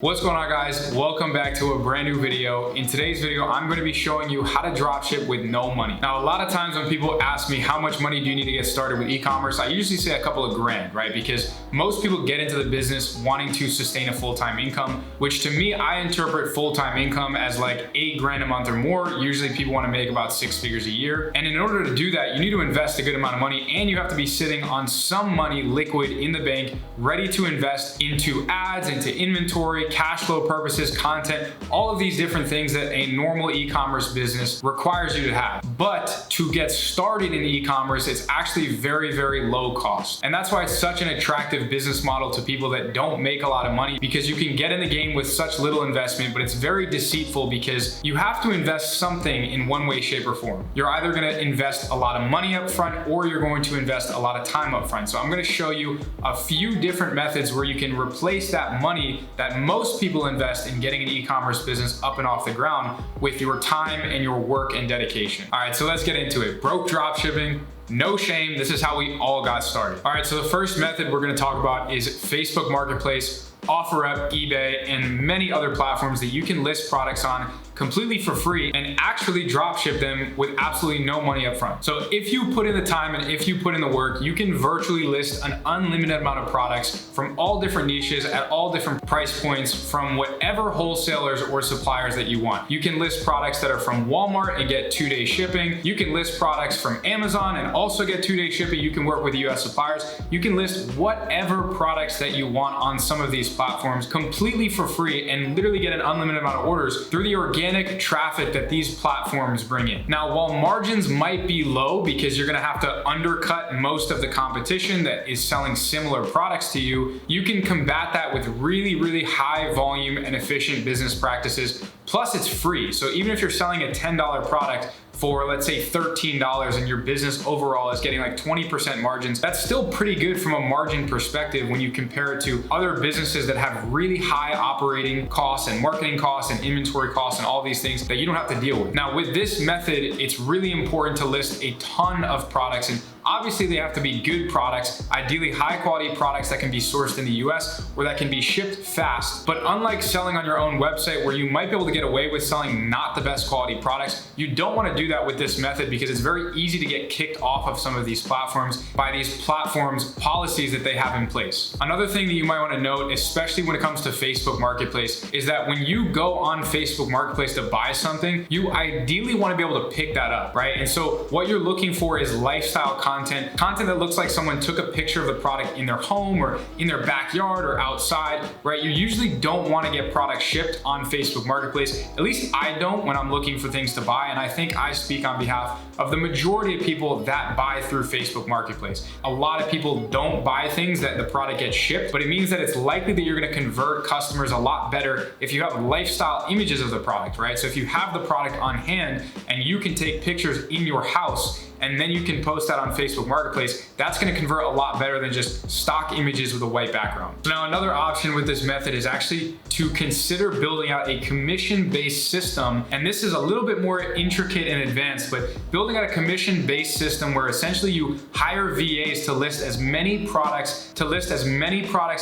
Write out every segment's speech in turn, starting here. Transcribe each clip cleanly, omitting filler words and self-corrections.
What's going on, guys? Welcome back to a brand new video. In today's video, I'm going to be showing you how to dropship with no money. Now, a lot of times when people ask me how much money do you need to get started with e-commerce, I usually say a couple of grand, right? Because most people get into the business wanting to sustain a full-time income, which to me, I interpret full-time income as like 8 grand a month or more. Usually people want to make about 6 figures a year. And in order to do that, you need to invest a good amount of money, and you have to be sitting on some money liquid in the bank, ready to invest into ads, into inventory, cash flow purposes, content, all of these different things that a normal e-commerce business requires you to have. But to get started in e-commerce, it's actually very, very low cost. And that's why it's such an attractive business model to people that don't make a lot of money, because you can get in the game with such little investment, but it's very deceitful because you have to invest something in one way, shape, or form. You're either going to invest a lot of money up front, or you're going to invest a lot of time up front. So I'm going to show you a few different methods where you can replace that money that most people invest in getting an e-commerce business up and off the ground with your time and your work and dedication. All right, so let's get into it. Broke dropshipping. No shame, this is how we all got started. All right, so the first method we're gonna talk about is Facebook Marketplace, OfferUp, eBay, and many other platforms that you can list products on completely for free and actually dropship them with absolutely no money up front. So if you put in the time and if you put in the work, you can virtually list an unlimited amount of products from all different niches at all different price points from whatever wholesalers or suppliers that you want. You can list products that are from Walmart and get 2-day shipping. You can list products from Amazon and also get 2-day shipping. You can work with US suppliers. You can list whatever products that you want on some of these platforms completely for free and literally get an unlimited amount of orders through the organic traffic that these platforms bring in. Now, while margins might be low because you're gonna have to undercut most of the competition that is selling similar products to you, you can combat that with really, really high volume and efficient business practices. Plus, it's free. So even if you're selling a $10 product for, let's say, $13 and your business overall is getting like 20% margins, that's still pretty good from a margin perspective when you compare it to other businesses that have really high operating costs and marketing costs and inventory costs and all these things that you don't have to deal with. Now, with this method, it's really important to list a ton of products, and obviously they have to be good products, ideally high quality products that can be sourced in the US or that can be shipped fast. But unlike selling on your own website where you might be able to get away with selling not the best quality products, you don't want to do that with this method because it's very easy to get kicked off of some of these platforms by these platforms' policies that they have in place. Another thing that you might want to note, especially when it comes to Facebook Marketplace, is that when you go on Facebook Marketplace to buy something, you ideally want to be able to pick that up, right? And so what you're looking for is lifestyle content that looks like someone took a picture of the product in their home or in their backyard or outside, right? You usually don't want to get products shipped on Facebook Marketplace. At least I don't when I'm looking for things to buy, and I think I speak on behalf of the majority of people that buy through Facebook Marketplace. A lot of people don't buy things that the product gets shipped, but it means that it's likely that you're going to convert customers a lot better if you have lifestyle images of the product, right? So if you have the product on hand and you can take pictures in your house and then you can post that on Facebook Marketplace, that's gonna convert a lot better than just stock images with a white background. So now another option with this method is actually to consider building out a commission-based system. And this is a little bit more intricate and advanced, but building out a commission-based system where essentially you hire VAs to list as many products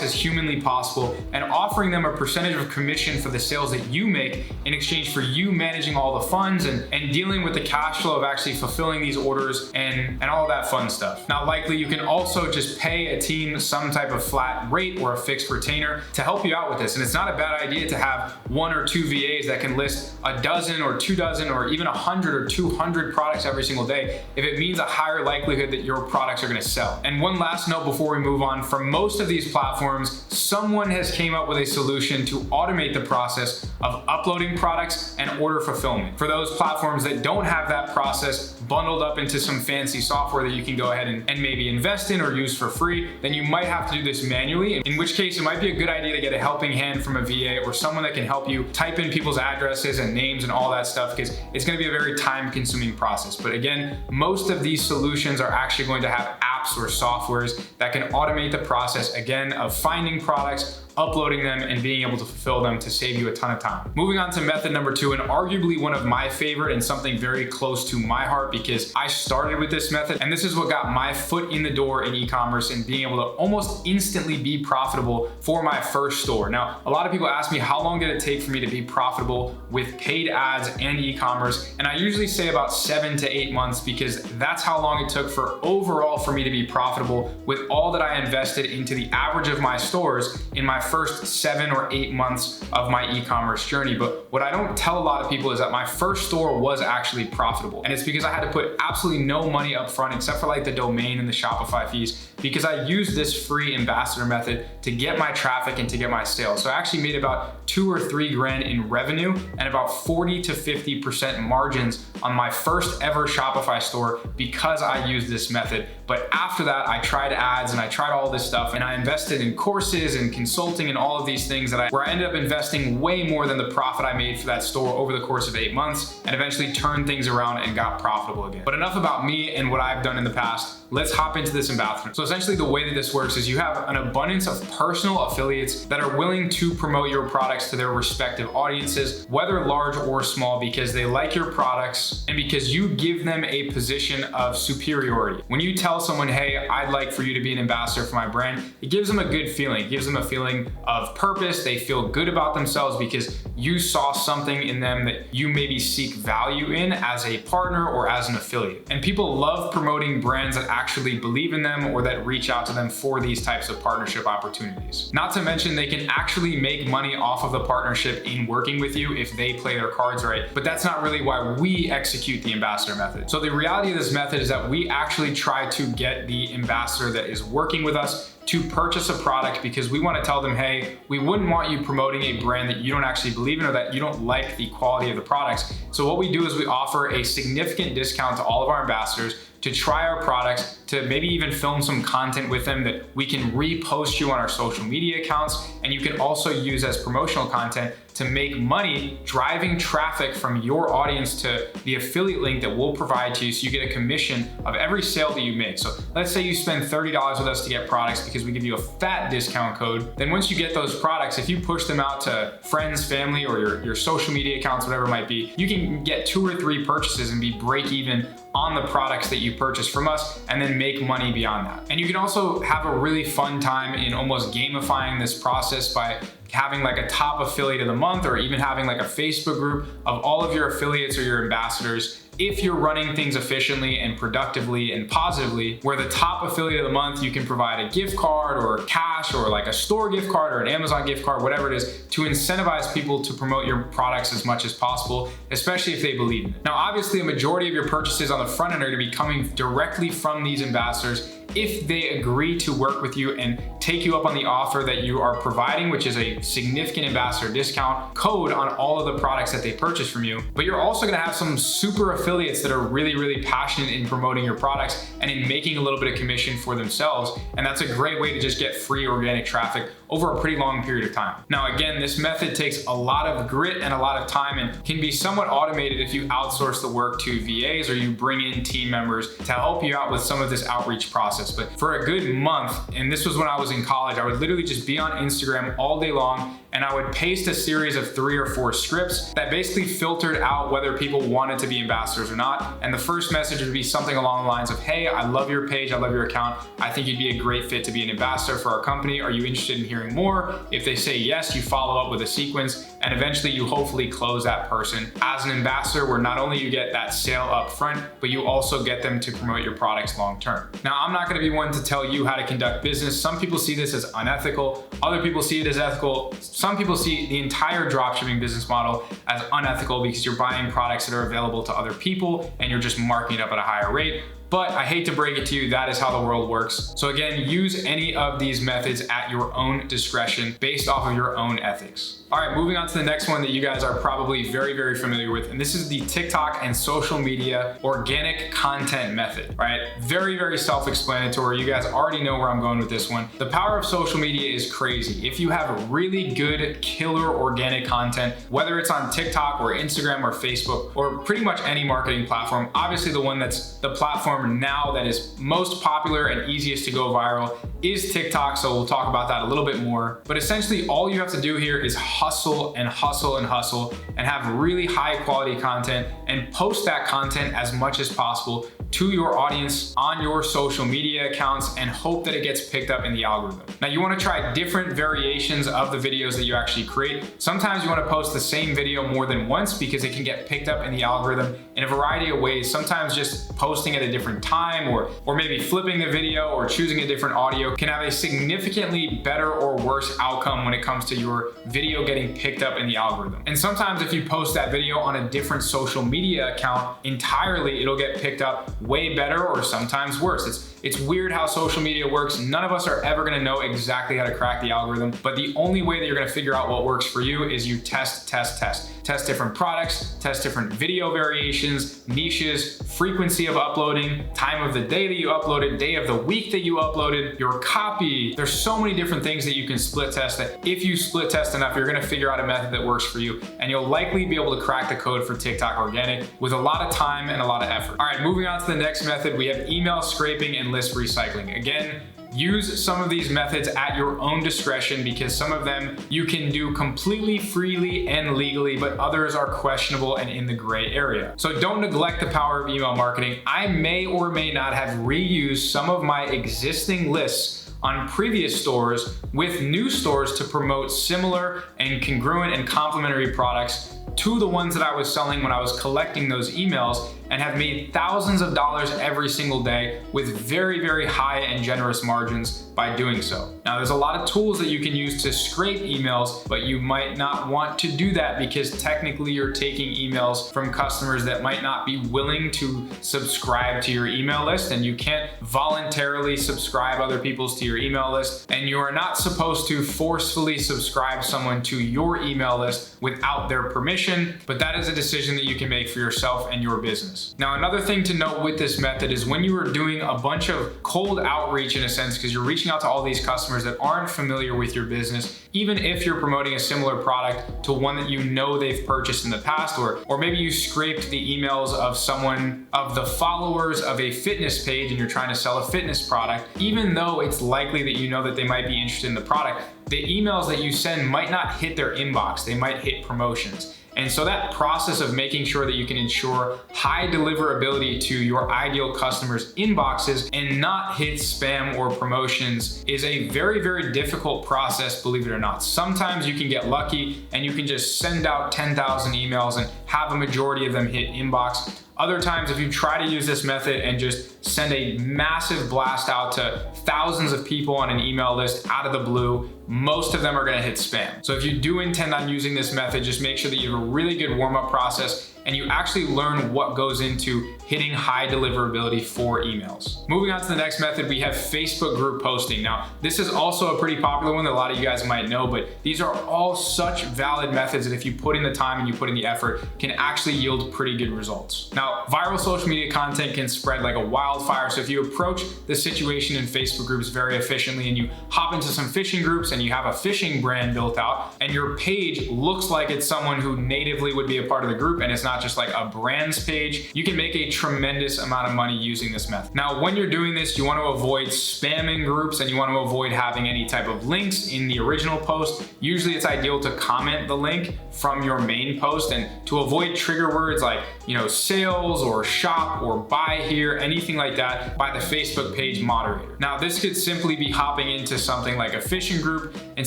as humanly possible and offering them a percentage of commission for the sales that you make in exchange for you managing all the funds and dealing with the cash flow of actually fulfilling these orders and all that fun stuff. Now, likely you can also just pay a team some type of flat rate or a fixed retainer to help you out with this. And it's not a bad idea to have 1 or 2 VAs that can list a dozen or 2 dozen or even 100 or 200 products every single day if it means a higher likelihood that your products are going to sell. And one last note before we move on, for most of these platforms, someone has came up with a solution to automate the process of uploading products and order fulfillment. For those platforms that don't have that process bundled up into some fancy software that you can go ahead and maybe invest in or use for free, then you might have to do this manually, in which case it might be a good idea to get a helping hand from a VA or someone that can help you type in people's addresses and names and all that stuff, because it's going to be a very time-consuming process. But again, most of these solutions are actually going to have apps or softwares that can automate the process, again, of finding products, uploading them and being able to fulfill them to save you a ton of time. Moving on to method number 2, and arguably one of my favorite and something very close to my heart because I started with this method and this is what got my foot in the door in e-commerce and being able to almost instantly be profitable for my first store. Now, a lot of people ask me how long did it take for me to be profitable with paid ads and e-commerce, and I usually say about 7 to 8 months because that's how long it took for overall for me to be profitable with all that I invested into the average of my stores in my first 7 or 8 months of my e-commerce journey. But what I don't tell a lot of people is that my first store was actually profitable, and it's because I had to put absolutely no money up front except for like the domain and the Shopify fees, because I used this free ambassador method to get my traffic and to get my sales. So I actually made about 2 or 3 grand in revenue and about 40 to 50% margins on my first ever Shopify store because I used this method. But after that, I tried ads and I tried all this stuff and I invested in courses and consulting and all of these things where I ended up investing way more than the profit I made for that store over the course of 8 months and eventually turned things around and got profitable again. But enough about me and what I've done in the past. Let's hop into this ambassador. So essentially the way that this works is you have an abundance of personal affiliates that are willing to promote your products to their respective audiences, whether large or small, because they like your products and because you give them a position of superiority. When you tell someone, hey, I'd like for you to be an ambassador for my brand, it gives them a good feeling. It gives them a feeling of purpose. They feel good about themselves because you saw something in them that you maybe seek value in as a partner or as an affiliate. And people love promoting brands that actually believe in them or that reach out to them for these types of partnership opportunities. Not to mention they can actually make money off of the partnership in working with you if they play their cards right, but that's not really why we execute the ambassador method. So the reality of this method is that we actually try to get the ambassador that is working with us to purchase a product because we want to tell them, hey, we wouldn't want you promoting a brand that you don't actually believe in or that you don't like the quality of the products. So what we do is we offer a significant discount to all of our ambassadors to try our products, to maybe even film some content with them that we can repost you on our social media accounts, and you can also use as promotional content to make money driving traffic from your audience to the affiliate link that we'll provide to you, so you get a commission of every sale that you make. So let's say you spend $30 with us to get products because we give you a fat discount code. Then once you get those products, if you push them out to friends, family, or your social media accounts, whatever it might be, you can get 2 or 3 purchases and be break even on the products that you purchase from us and then make money beyond that. And you can also have a really fun time in almost gamifying this process by having like a top affiliate of the month, or even having like a Facebook group of all of your affiliates or your ambassadors. If you're running things efficiently and productively and positively, where the top affiliate of the month, you can provide a gift card or cash or like a store gift card or an Amazon gift card, whatever it is, to incentivize people to promote your products as much as possible, especially if they believe in it. Now, obviously, a majority of your purchases on the front end are going to be coming directly from these ambassadors if they agree to work with you and take you up on the offer that you are providing, which is a significant ambassador discount code on all of the products that they purchase from you. But you're also gonna have some super affiliates that are really, really passionate in promoting your products and in making a little bit of commission for themselves. And that's a great way to just get free organic traffic over a pretty long period of time. Now, again, this method takes a lot of grit and a lot of time and can be somewhat automated if you outsource the work to VAs or you bring in team members to help you out with some of this outreach process. But for a good month, and this was when I was in college, I would literally just be on Instagram all day long and I would paste a series of 3 or 4 scripts that basically filtered out whether people wanted to be ambassadors or not. And the first message would be something along the lines of, hey, I love your page, I love your account. I think you'd be a great fit to be an ambassador for our company. Are you interested in hearing more? If they say yes, you follow up with a sequence, and eventually you hopefully close that person as an ambassador, where not only you get that sale up front, but you also get them to promote your products long term. Now, I'm not gonna be one to tell you how to conduct business. Some people see this as unethical. Other people see it as ethical. Some people see the entire dropshipping business model as unethical because you're buying products that are available to other people and you're just marking it up at a higher rate. But I hate to break it to you, that is how the world works. So again, use any of these methods at your own discretion based off of your own ethics. All right, moving on to the next one that you guys are probably very, very familiar with, and this is the TikTok and social media organic content method, right? Very, very self-explanatory. You guys already know where I'm going with this one. The power of social media is crazy. If you have really good killer organic content, whether it's on TikTok or Instagram or Facebook or pretty much any marketing platform, obviously the one that's the platform platform now that is most popular and easiest to go viral is TikTok, so we'll talk about that a little bit more. But essentially all you have to do here is hustle and hustle and hustle and have really high quality content and post that content as much as possible to your audience on your social media accounts and hope that it gets picked up in the algorithm. Now you want to try different variations of the videos that you actually create. Sometimes you want to post the same video more than once because it can get picked up in the algorithm in a variety of ways. Sometimes just posting at a different time or maybe flipping the video or choosing a different audio can have a significantly better or worse outcome when it comes to your video getting picked up in the algorithm. And sometimes if you post that video on a different social media account entirely, it'll get picked up way better or sometimes worse. It's weird how social media works. None of us are ever gonna know exactly how to crack the algorithm, but the only way that you're gonna figure out what works for you is you test. Test different products, test different video variations, niches, frequency of uploading, time of the day that you uploaded, day of the week that you uploaded, your copy. There's so many different things that you can split test that if you split test enough, you're gonna figure out a method that works for you, and you'll likely be able to crack the code for TikTok organic with a lot of time and a lot of effort. All right, moving on to the next method, we have email scraping and list recycling. Again, use some of these methods at your own discretion because some of them you can do completely freely and legally, but others are questionable and in the gray area. So don't neglect the power of email marketing. I may or may not have reused some of my existing lists on previous stores with new stores to promote similar and congruent and complementary products to the ones that I was selling when I was collecting those emails, and have made thousands of dollars every single day with very, very high and generous margins by doing so. Now, there's a lot of tools that you can use to scrape emails, but you might not want to do that because technically you're taking emails from customers that might not be willing to subscribe to your email list, and you can't voluntarily subscribe other people's to your email list, and you are not supposed to forcefully subscribe someone to your email list without their permission, but that is a decision that you can make for yourself and your business. Now, another thing to note with this method is when you are doing a bunch of cold outreach in a sense, because you're reaching out to all these customers that aren't familiar with your business, even if you're promoting a similar product to one that you know they've purchased in the past, or maybe you scraped the emails of someone of the followers of a fitness page and you're trying to sell a fitness product, even though it's likely that you know that they might be interested in the product, the emails that you send might not hit their inbox, they might hit promotions. And so that process of making sure that you can ensure high deliverability to your ideal customers' inboxes and not hit spam or promotions is a very, very difficult process, believe it or not. Sometimes you can get lucky and you can just send out 10,000 emails and have a majority of them hit inbox. Other times, if you try to use this method and just send a massive blast out to thousands of people on an email list out of the blue, most of them are gonna hit spam. So if you do intend on using this method, just make sure that you have a really good warm-up process and you actually learn what goes into hitting high deliverability for emails. Moving on to the next method, we have Facebook group posting. Now, this is also a pretty popular one that a lot of you guys might know, but these are all such valid methods that if you put in the time and you put in the effort, can actually yield pretty good results. Now, viral social media content can spread like a wildfire. So if you approach the situation in Facebook groups very efficiently and you hop into some fishing groups and you have a fishing brand built out and your page looks like it's someone who natively would be a part of the group and it's not just like a brand's page, you can make a tremendous amount of money using this method. Now, when you're doing this, you want to avoid spamming groups and you want to avoid having any type of links in the original post. Usually it's ideal to comment the link from your main post and to avoid trigger words like, sales or shop or buy here, anything like that by the Facebook page moderator. Now, this could simply be hopping into something like a fishing group and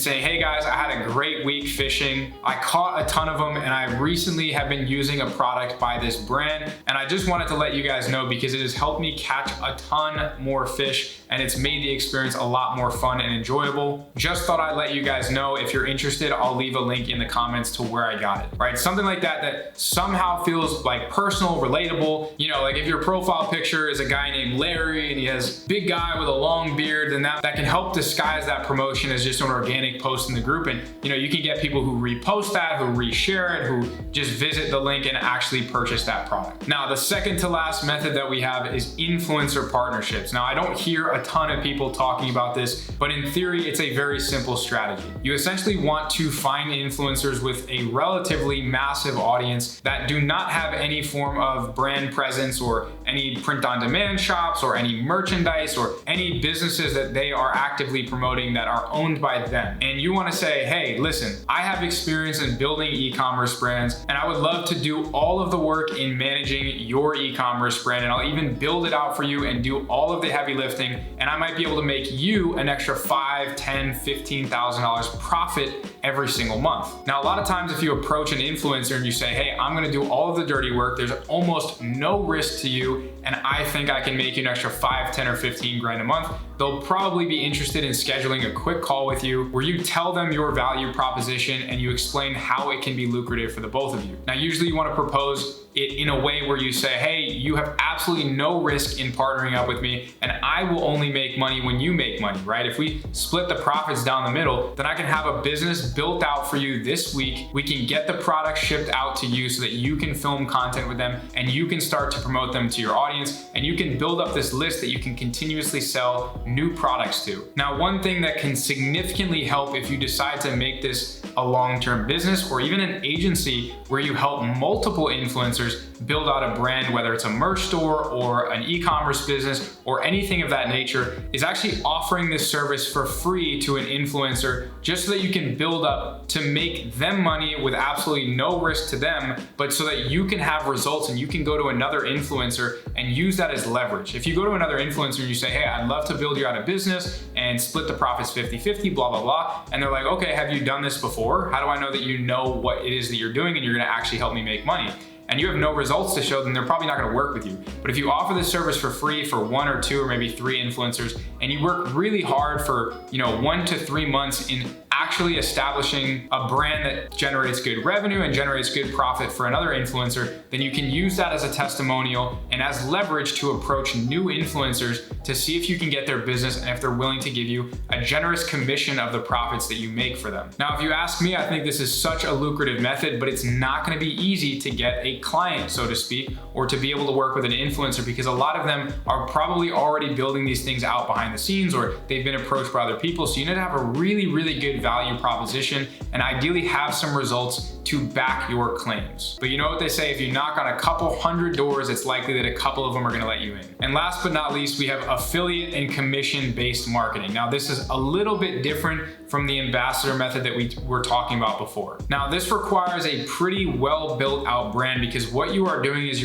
saying, hey guys, I had a great week fishing. I caught a ton of them and I recently have been using a product by this brand. And I just wanted to let you guys know because it has helped me catch a ton more fish and it's made the experience a lot more fun and enjoyable. Just thought I'd let you guys know. If you're interested, I'll leave a link in the comments to where I got it, right? Something like that somehow feels like personal, relatable. Like if your profile picture is a guy named Larry and he has big guy with a long beard, then that can help disguise that promotion as just an organic post in the group. And you can get people who repost that, who reshare it, who just visit the link and actually purchase that product. Now, the second to last method that we have is influencer partnerships. Now, I don't hear a ton of people talking about this, but in theory, it's a very simple strategy. You essentially want to find influencers with a relatively massive audience that do not have any form of brand presence or any print-on-demand shops or any merchandise or any businesses that they are actively promoting that are owned by them. And you want to say, hey, listen, I have experience in building e-commerce brands, and I would love to do all of the work in managing your e-commerce brand, and I'll even build it out for you and do all of the heavy lifting, and I might be able to make you an extra $5,000, $10,000, $15,000 profit every single month. Now, a lot of times if you approach an influencer and you say, hey, I'm gonna do all of the dirty work, there's almost no risk to you, and I think I can make you an extra 5, 10, or 15 grand a month, they'll probably be interested in scheduling a quick call with you where you tell them your value proposition and you explain how it can be lucrative for the both of you. Now, usually you want to propose it in a way where you say, hey, you have absolutely no risk in partnering up with me, and I will only make money when you make money, right? If we split the profits down the middle, then I can have a business built out for you this week. We can get the product shipped out to you so that you can film content with them and you can start to promote them to your audience, and you can build up this list that you can continuously sell new products to. Now, one thing that can significantly help if you decide to make this a long-term business or even an agency where you help multiple influencers build out a brand, whether it's a merch store or an e-commerce business or anything of that nature, is actually offering this service for free to an influencer just so that you can build up to make them money with absolutely no risk to them, but so that you can have results and you can go to another influencer and use that as leverage. If you go to another influencer and you say, hey, I'd love to build you out a business and split the profits 50-50, blah, blah, blah, and they're like, okay, have you done this before? How do I know that you know what it is that you're doing and you're gonna actually help me make money? And you have no results to show, then they're probably not gonna work with you. But if you offer this service for free for 1 or 2 or maybe 3 influencers, and you work really hard for 1 to 3 months in actually establishing a brand that generates good revenue and generates good profit for another influencer, then you can use that as a testimonial and as leverage to approach new influencers to see if you can get their business and if they're willing to give you a generous commission of the profits that you make for them. Now, if you ask me, I think this is such a lucrative method, but it's not gonna be easy to get a client, so to speak, or to be able to work with an influencer, because a lot of them are probably already building these things out behind the scenes, or they've been approached by other people. So you need to have a really, really good value proposition and ideally have some results to back your claims. But you know what they say, if you knock on a couple hundred doors, it's likely that a couple of them are gonna let you in. And last but not least, we have affiliate and commission-based marketing. Now, this is a little bit different from the ambassador method that we were talking about before. Now, this requires a pretty well built out brand, because what you are doing is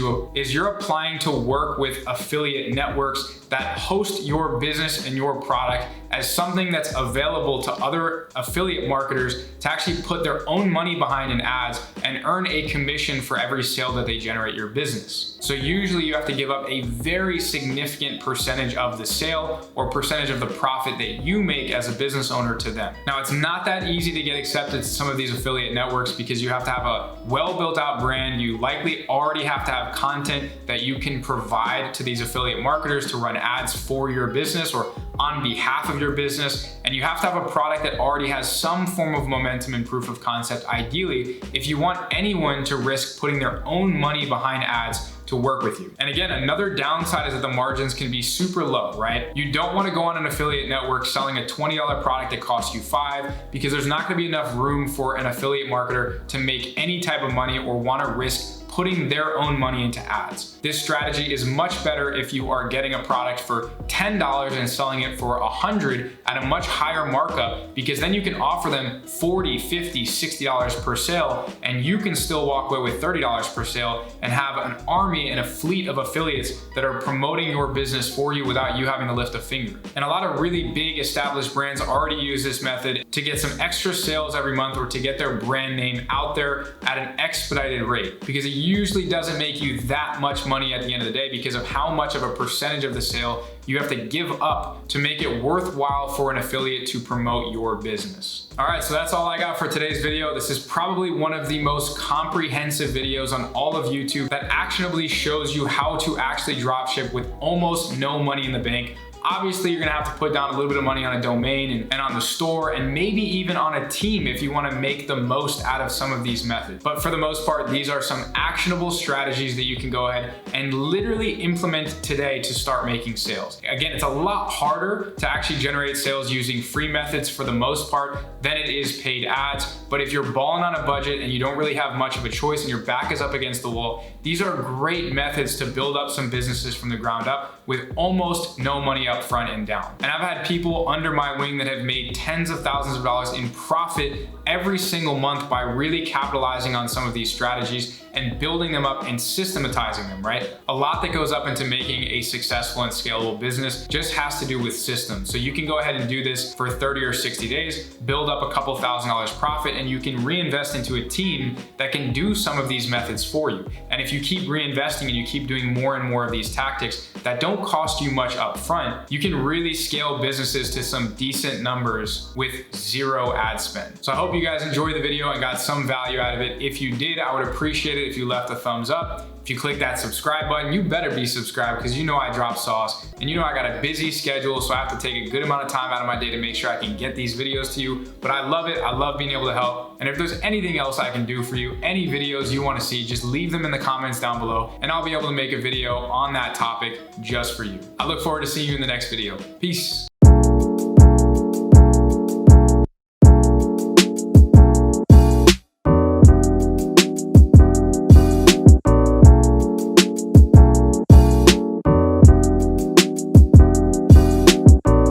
you're applying to work with affiliate networks that host your business and your product as something that's available to other affiliate marketers to actually put their own money behind in ads and earn a commission for every sale that they generate your business. So usually you have to give up a very significant percentage of the sale or percentage of the profit that you make as a business owner to them. Now, it's not that easy to get accepted to some of these affiliate networks because you have to have a well built out brand. You likely already have to have content that you can provide to these affiliate marketers to run ads for your business or on behalf of your business, and you have to have a product that already has some form of momentum and proof of concept, ideally, if you want anyone to risk putting their own money behind ads to work with you. And again, another downside is that the margins can be super low, right? You don't want to go on an affiliate network selling a $20 product that costs you $5, because there's not going to be enough room for an affiliate marketer to make any type of money or want to risk putting their own money into ads. This strategy is much better if you are getting a product for $10 and selling it for $100 at a much higher markup, because then you can offer them $40, $50, $60 per sale, and you can still walk away with $30 per sale and have an army and a fleet of affiliates that are promoting your business for you without you having to lift a finger. And a lot of really big established brands already use this method to get some extra sales every month or to get their brand name out there at an expedited rate, because it usually doesn't make you that much money at the end of the day because of how much of a percentage of the sale you have to give up to make it worthwhile for an affiliate to promote your business. All right, so that's all I got for today's video. This is probably one of the most comprehensive videos on all of YouTube that actionably shows you how to actually dropship with almost no money in the bank. Obviously, you're gonna have to put down a little bit of money on a domain and on the store, and maybe even on a team if you wanna make the most out of some of these methods. But for the most part, these are some actionable strategies that you can go ahead and literally implement today to start making sales. Again, it's a lot harder to actually generate sales using free methods for the most part than it is paid ads. But if you're balling on a budget and you don't really have much of a choice and your back is up against the wall, these are great methods to build up some businesses from the ground up with almost no money up front and down. And I've had people under my wing that have made tens of thousands of dollars in profit every single month by really capitalizing on some of these strategies and building them up and systematizing them, right? A lot that goes up into making a successful and scalable business just has to do with systems. So you can go ahead and do this for 30 or 60 days, build up a couple $1,000s profit, and you can reinvest into a team that can do some of these methods for you. And if you keep reinvesting and you keep doing more and more of these tactics that don't cost you much up front, you can really scale businesses to some decent numbers with zero ad spend. So I hope you guys enjoyed the video and got some value out of it. If you did, I would appreciate it if you left a thumbs up. If you click that subscribe button, you better be subscribed because you know I drop sauce and you know I got a busy schedule, so I have to take a good amount of time out of my day to make sure I can get these videos to you. But I love it. I love being able to help. And if there's anything else I can do for you, any videos you want to see, just leave them in the comments down below and I'll be able to make a video on that topic just for you. I look forward to seeing you in the next video. Peace.